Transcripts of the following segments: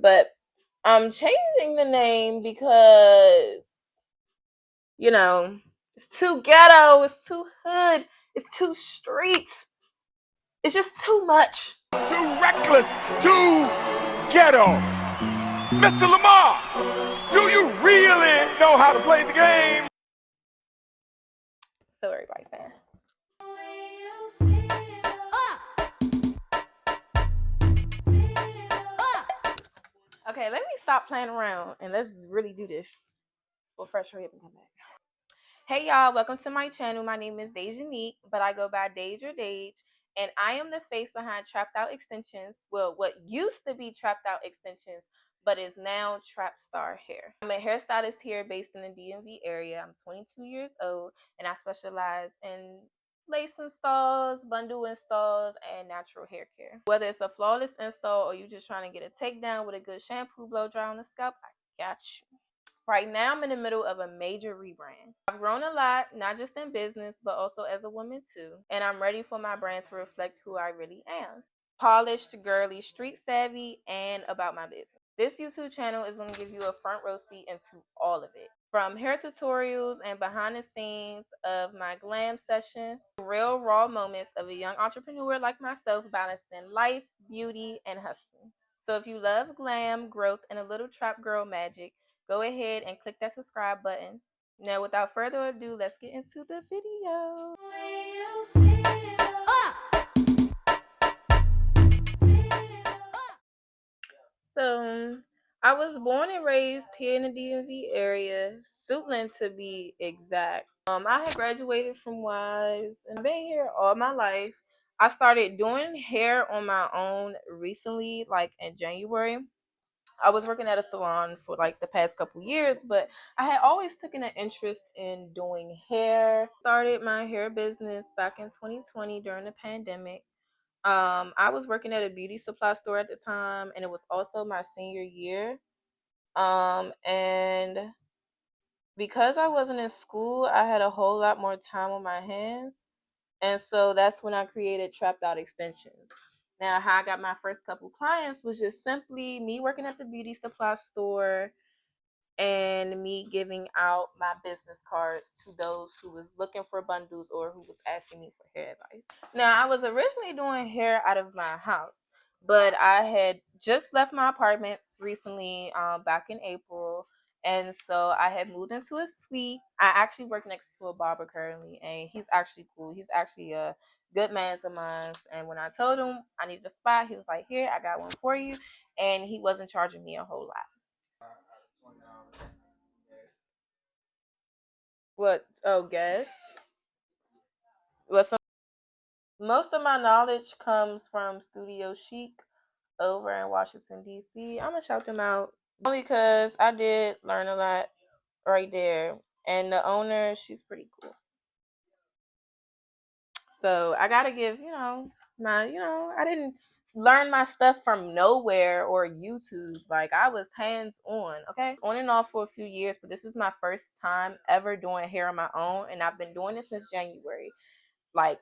but I'm changing the name because, you know, it's too ghetto, it's too hood, it's too streets. It's just too much. Too reckless, too ghetto. Mr. Lamar, do you really know how to play the game? So everybody's saying. Okay, let me stop playing around and let's really do this. Well, first hurry up and come back. Hey y'all, welcome to my channel. My name is Dejanique, but I go by Dej or Dej, and I am the face behind Trapped Out Extensions. Well, what used to be Trapped Out Extensions, but is now Trap Star Hair. I'm a hairstylist here based in the DMV area. I'm 22 years old, and I specialize in lace installs, bundle installs, and natural hair care. Whether it's a flawless install or you just trying to get a takedown with a good shampoo blow dry on the scalp, I got you. Right now, I'm in the middle of a major rebrand. I've grown a lot, not just in business, but also as a woman too. And I'm ready for my brand to reflect who I really am. Polished, girly, street savvy, and about my business. This YouTube channel is going to give you a front row seat into all of it. From hair tutorials and behind the scenes of my glam sessions, real raw moments of a young entrepreneur like myself balancing life, beauty, and hustling. So if you love glam, growth, and a little trap girl magic, go ahead and click that subscribe button. Now, without further ado, let's get into the video. So, I was born and raised here in the DMV area, Suitland to be exact. I had graduated from WHATS, and I've been here all my life. I started doing hair on my own recently, like in January. I was working at a salon for like the past couple years, but I had always taken an interest in doing hair. Started my hair business back in 2020 during the pandemic. I was working at a beauty supply store at the time, and it was also my senior year. And because I wasn't in school, I had a whole lot more time on my hands. And so that's when I created Trapped Out Extensions. Now, how I got my first couple clients was just simply me working at the beauty supply store and me giving out my business cards to those who was looking for bundles or who was asking me for hair advice. Now, I was originally doing hair out of my house, but I had just left my apartments recently, back in April, and so I had moved into a suite. I actually work next to a barber currently, and he's actually cool. He's actually a good man of mine, and when I told him I needed a spot, he was like, "Here, I got one for you," and he wasn't charging me a whole lot. What? Oh, guess. Well, most of my knowledge comes from Studio Chic over in Washington, D.C. I'm going to shout them out only because I did learn a lot right there. And the owner, she's pretty cool. So I got to give, I didn't learn my stuff from nowhere or YouTube. Like, I was hands on, okay? On and off for a few years, but this is my first time ever doing hair on my own. And I've been doing it since January. Like,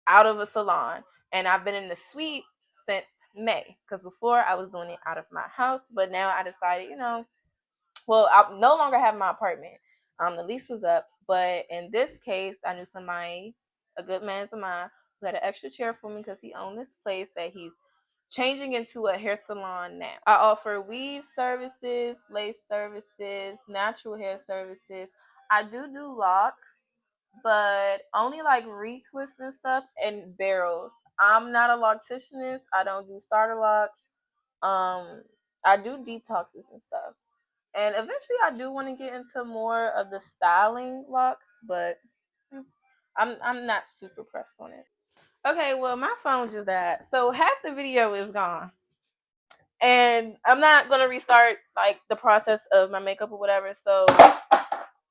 out of a salon, and I've been in the suite since May, because before I was doing it out of my house, but now I decided, well, I no longer have my apartment. The lease was up, but in this case, I knew somebody, a good man of mine, who had an extra chair for me because he owned this place that he's changing into a hair salon now. I offer weave services, lace services, natural hair services. I do locks, but only like retwist and stuff and barrels. I'm not a locticianist. I don't do starter locks. I do detoxes and stuff. And eventually I do want to get into more of the styling locks, but I'm not super pressed on it. Okay, well my phone just died. So half the video is gone. And I'm not gonna restart like the process of my makeup or whatever. So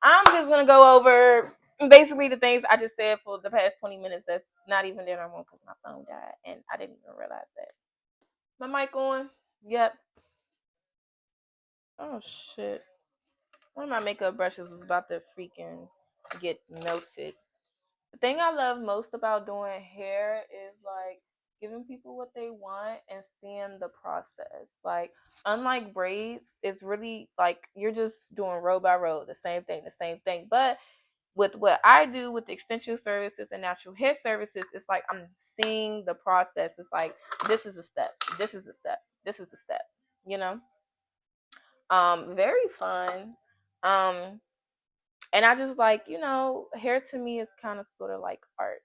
I'm just gonna go over basically the things I just said for the past 20 minutes. That's not even there no more because my phone died and I didn't even realize that. My mic on? Yep. Oh shit. One of my makeup brushes is about to freaking get melted. The thing I love most about doing hair is like giving people what they want and seeing the process. Like, unlike braids, it's really like you're just doing row by row, the same thing, the same thing. But with what I do with the extension services and natural hair services, it's like I'm seeing the process. It's like this is a step, this is a step, this is a step, you know? Very fun. Um, and I just like, hair to me is kind of sort of like art.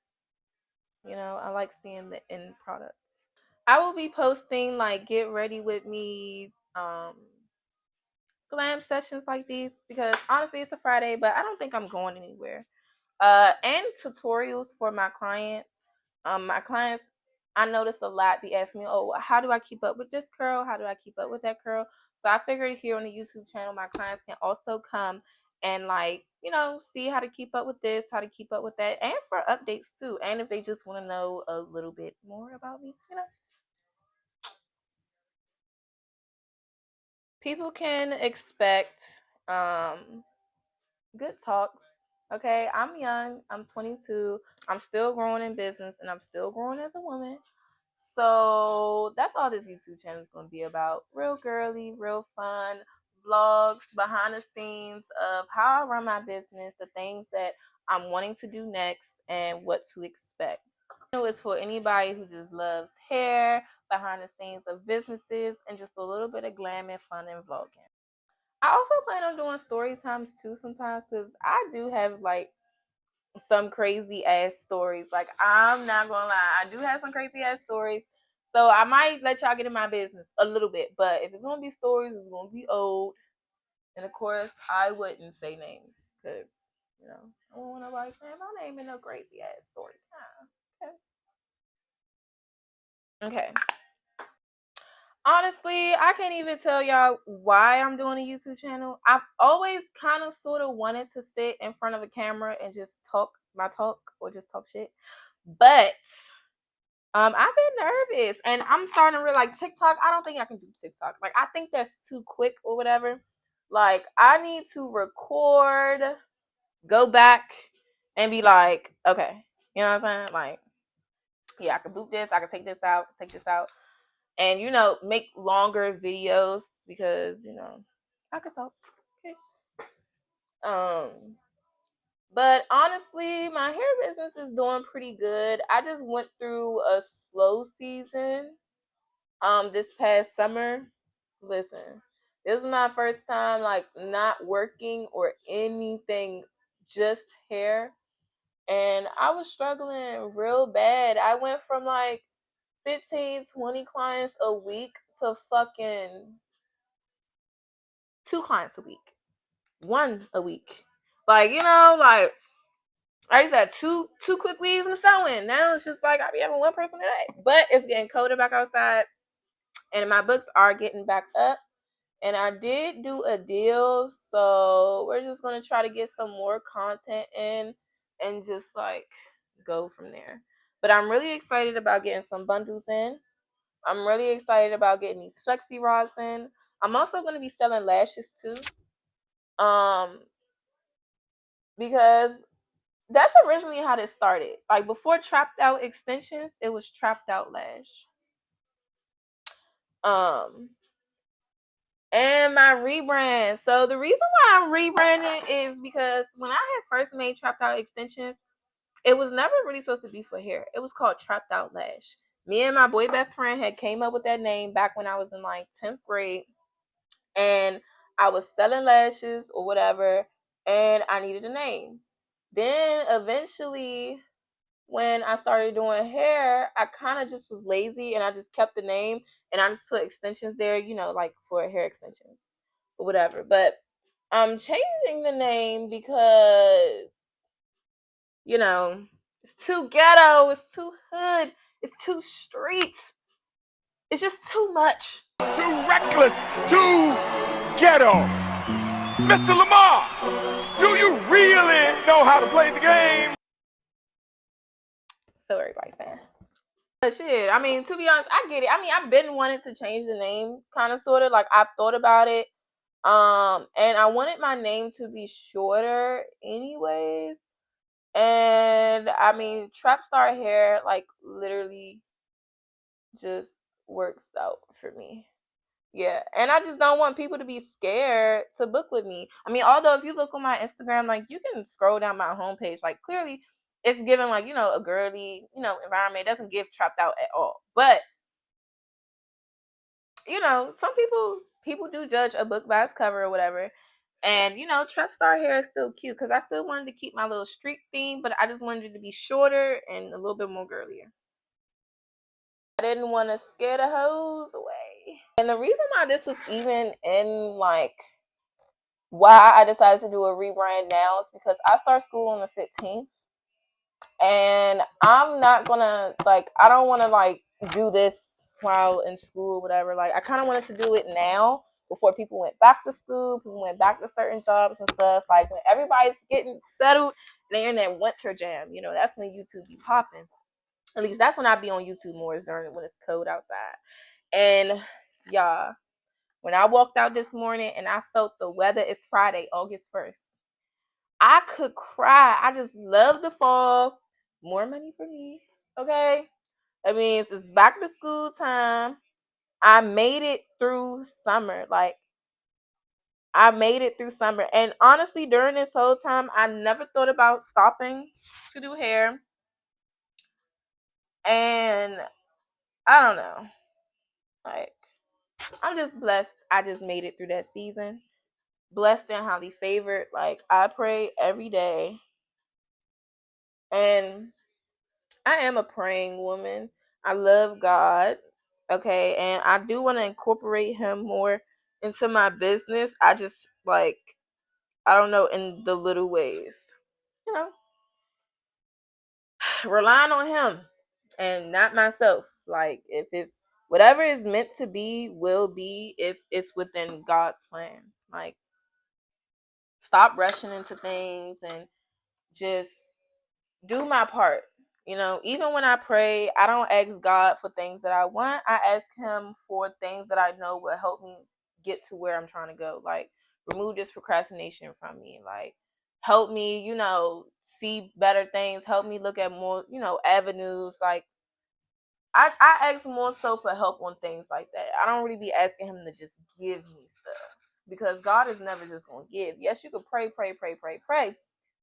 I like seeing the end products. I will be posting like get ready with me, glam sessions like these because honestly it's a Friday, but I don't think I'm going anywhere. And tutorials for my clients. My clients, I noticed a lot be asking me, oh, how do I keep up with this curl? How do I keep up with that curl? So I figured here on the YouTube channel, my clients can also come and like, see how to keep up with this, how to keep up with that, and for updates too. And if they just want to know a little bit more about me. People can expect good talks. Okay, I'm young. I'm 22. I'm still growing in business and I'm still growing as a woman. So that's all this YouTube channel is going to be about. Real girly, real fun vlogs, behind the scenes of how I run my business, the things that I'm wanting to do next, and what to expect. It's for anybody who just loves hair, behind the scenes of businesses, and just a little bit of glam and fun and vlogging. I also plan on doing story times too sometimes because I do have like some crazy ass stories. Like, I'm not gonna lie, I do have some crazy ass stories. So I might let y'all get in my business a little bit, but if it's gonna be stories, it's gonna be old. And of course, I wouldn't say names because I don't want nobody saying my name in no crazy ass story time. Okay. Okay. Honestly, I can't even tell y'all why I'm doing a YouTube channel. I've always kind of sort of wanted to sit in front of a camera and just talk my talk or just talk shit. But I've been nervous and I'm starting to realize like TikTok, I don't think I can do TikTok. Like, I think that's too quick or whatever. Like, I need to record, go back and be like, okay, you know what I'm saying? Like, yeah, I can boot this, I can take this out, and make longer videos because I could talk. Okay. But honestly, my hair business is doing pretty good. I just went through a slow season this past summer. Listen, this is my first time like not working or anything, just hair, and I was struggling real bad. I went from like 15, 20 clients a week to fucking 2 clients a week, one a week. Like, like I used to have two quick weaves and sewing. Now it's just like I be having one person a day. But it's getting colder back outside, and my books are getting back up. And I did do a deal, so we're just gonna try to get some more content in and just like go from there. But I'm really excited about getting some bundles in. I'm really excited about getting these flexi rods in. I'm also going to be selling lashes too. Because that's originally how this started. Like, before Trapped Out Extensions, it was Trapped Out Lash. Um and my rebrand. So the reason why I'm rebranding is because when I had first made Trapped Out Extensions, it was never really supposed to be for hair. It was called Trapped Out Lash. Me and my boy best friend had came up with that name back when I was in like 10th grade. And I was selling lashes or whatever, and I needed a name. Then eventually, when I started doing hair, I kind of just was lazy and I just kept the name and I just put extensions there, like for hair extensions or whatever. But I'm changing the name because, it's too ghetto, it's too hood, it's too streets, it's just too much. Too reckless, too ghetto. Mr. Lamar, do you really know how to play the game? So everybody's saying. But shit, I mean, to be honest, I get it. I mean, I've been wanting to change the name, kind of, sort of. Like, I've thought about it. And I wanted my name to be shorter, anyways. And I mean, Trap Star Hair, like, literally just works out for me. Yeah, and I just don't want people to be scared to book with me. I mean, although if you look on my Instagram, like you can scroll down my homepage, like clearly it's given like, you know, a girly, you know, environment. It doesn't give trapped out at all. But, you know, some people do judge a book by its cover or whatever. And, you know, trap star hair is still cute because I still wanted to keep my little street theme, but I just wanted it to be shorter and a little bit more girlier. I didn't want to scare the hoes away. And the reason why this was even in like why I decided to do a rebrand now is because I start school on the 15th, and I'm not gonna like I don't want to like do this while in school, whatever. Like I kind of wanted to do it now before people went back to school, people went back to certain jobs and stuff. Like when everybody's getting settled, and they're in that winter jam. You know, that's when YouTube be popping. At least that's when I be on YouTube more, is during when it's cold outside. And y'all, when I walked out this morning and I felt the weather, it's Friday, August 1st. I could cry. I just love the fall. More money for me. Okay. I mean, it's back to school time. I made it through summer. Like, I made it through summer. And honestly, during this whole time, I never thought about stopping to do hair. And I don't know. Like, I'm just blessed. I just made it through that season. Blessed and highly favored. Like, I pray every day. And I am a praying woman. I love God. Okay. And I do want to incorporate him more into my business. I just like, I don't know, in the little ways. You know, relying on him and not myself. Like, if it's whatever is meant to be, will be, if it's within God's plan. Like, stop rushing into things and just do my part. You know, even when I pray, I don't ask God for things that I want. I ask him for things that I know will help me get to where I'm trying to go. Like, remove this procrastination from me. Like, help me, you know, see better things. Help me look at more, you know, avenues. Like, I ask more so for help on things like that. I don't really be asking him to just give me stuff, because God is never just gonna give. Yes, you can pray, pray, pray, pray, pray,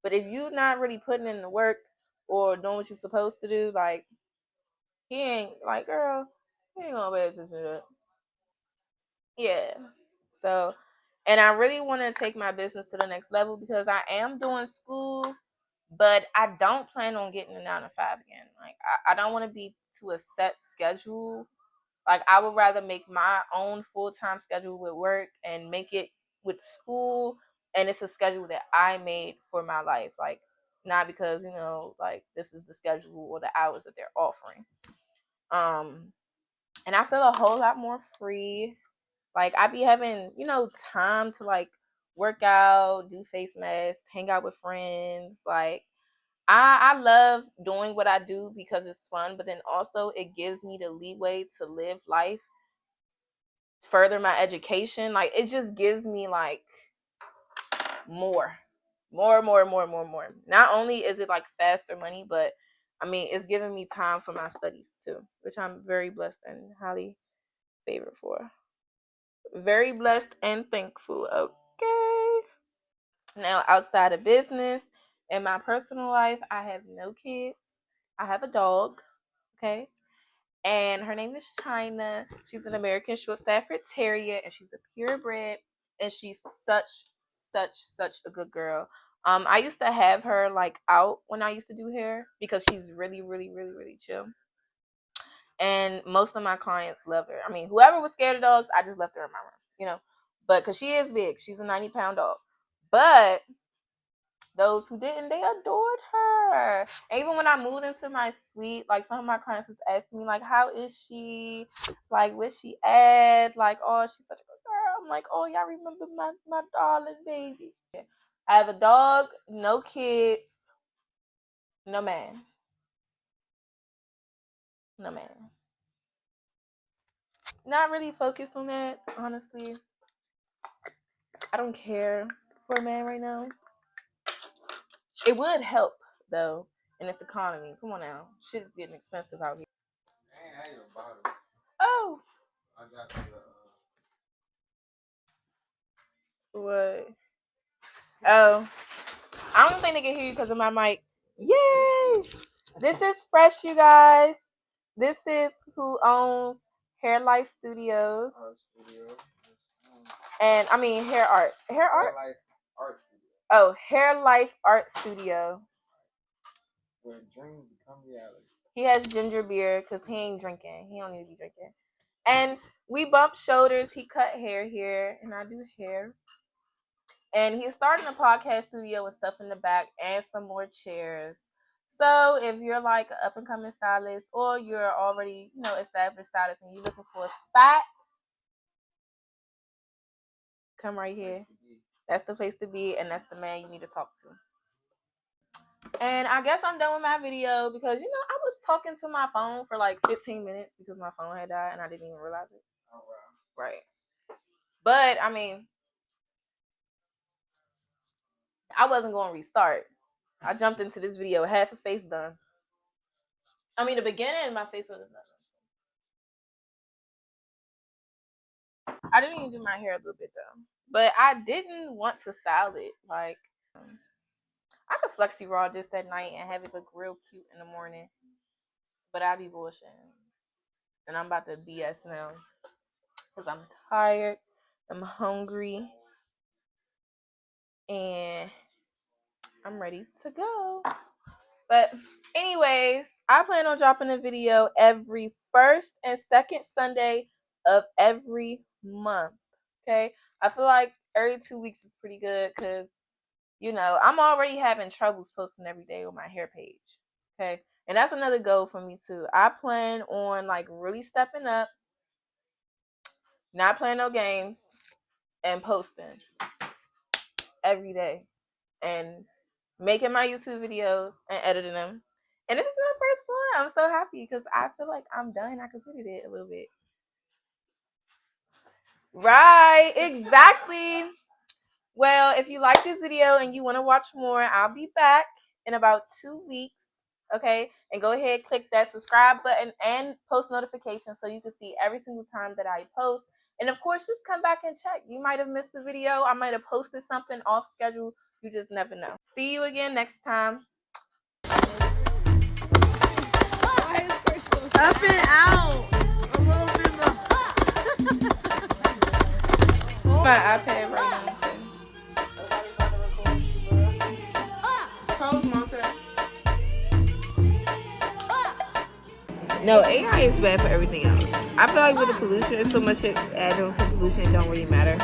but if you're not really putting in the work or doing what you're supposed to do, like, he ain't like, girl, he ain't gonna pay attention to that. Yeah. So, and I really want to take my business to the next level because I am doing school, but I don't plan on getting a 9 to 5 again. Like, I don't want to be to a set schedule. Like, I would rather make my own full-time schedule with work and make it with school, and it's a schedule that I made for my life. Like, not because, you know, like this is the schedule or the hours that they're offering. Um, and I feel a whole lot more free. Like, I be having, you know, time to like work out, do face masks, hang out with friends. Like, I love doing what I do because it's fun, but then also it gives me the leeway to live life, further my education. Like, it just gives me like more, more. Not only is it like faster money, but I mean, it's giving me time for my studies too, which I'm very blessed and highly favored for. Very blessed and thankful. Okay. Now, outside of business and my personal life, I have no kids. I have a dog. Okay. And her name is China. She's an American Short Stafford Terrier, and she's a purebred, and she's such a good girl. I used to have her like out when I used to do hair because she's really chill. And most of my clients love her. I mean, whoever was scared of dogs, I just left her in my room, you know. But because she is big, she's a 90-pound dog. But those who didn't, they adored her. And even when I moved into my suite, like some of my clients was asking me, like, how is she? Like, where's she at? Like, oh, she's such a good girl. I'm like, oh, y'all remember my darling baby. I have a dog, no kids, no man. No man. Not really focused on that, honestly. I don't care for a man right now. It would help, though, in this economy. Come on now. Shit is getting expensive out here. What? Oh, I don't think they can hear you because of my mic. Yay! This is Fresh, you guys. This is who owns Hair Life Studios. And I mean hair art. Hair art? Hair Life Art Studio. Oh, Hair Life Art Studio. Where dreams become reality. He has ginger beer because he ain't drinking. He don't need to be drinking. And we bump shoulders. He cut hair here, and I do hair. And he's starting a podcast studio with stuff in the back and some more chairs. So if you're like an up and coming stylist, or you're already, established stylist, and you're looking for a spot, come right here. That's the place to be, and that's the man you need to talk to. And I guess I'm done with my video because, I was talking to my phone for like 15 minutes because my phone had died and I didn't even realize it. Oh, wow. Right. But, I mean, I wasn't going to restart. I jumped into this video, half a face done. I mean, the beginning, my face wasn't done. I didn't even do my hair a little bit, though. But I didn't want to style it. Like, I could flexi raw this at night and have it look real cute in the morning. But I'd be bullshitting. And I'm about to BS now. Because I'm tired. I'm hungry. And I'm ready to go. But anyways, I plan on dropping a video every first and second Sunday of every month. Okay? I feel like every 2 weeks is pretty good because, I'm already having troubles posting every day on my hair page. Okay? And that's another goal for me too. I plan on like really stepping up, not playing no games, and posting every day. And making my YouTube videos and editing them. And this is my first one. I'm so happy because I feel like I'm done. I completed it a little bit. Right, exactly. Well, if you like this video and you want to watch more, I'll be back in about 2 weeks. Okay, and go ahead, click that subscribe button and post notifications so you can see every single time that I post. And of course, just come back and check. You might have missed the video. I might have posted something off schedule. You just never know. See you again next time. Up and out. A little bit more. My iPad right now. No, AI is bad for everything else. I feel like with the pollution, it's so much add-ons to pollution, it don't really matter.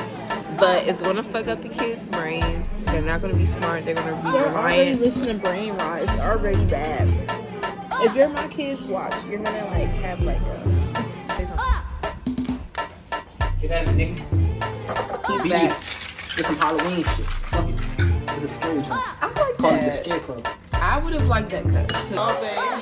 But it's gonna fuck up the kids' brains. They're not gonna be smart. They're gonna be reliant. Already listening to brain rot. It's already bad. If you're my kids, watch. You're gonna like have like a. Get at it, nigga. He's back. Get some Halloween shit. Fuck it. It's a scary joint. I like Call that. it the Scarecrow. I would have liked that cut. Oh, babe.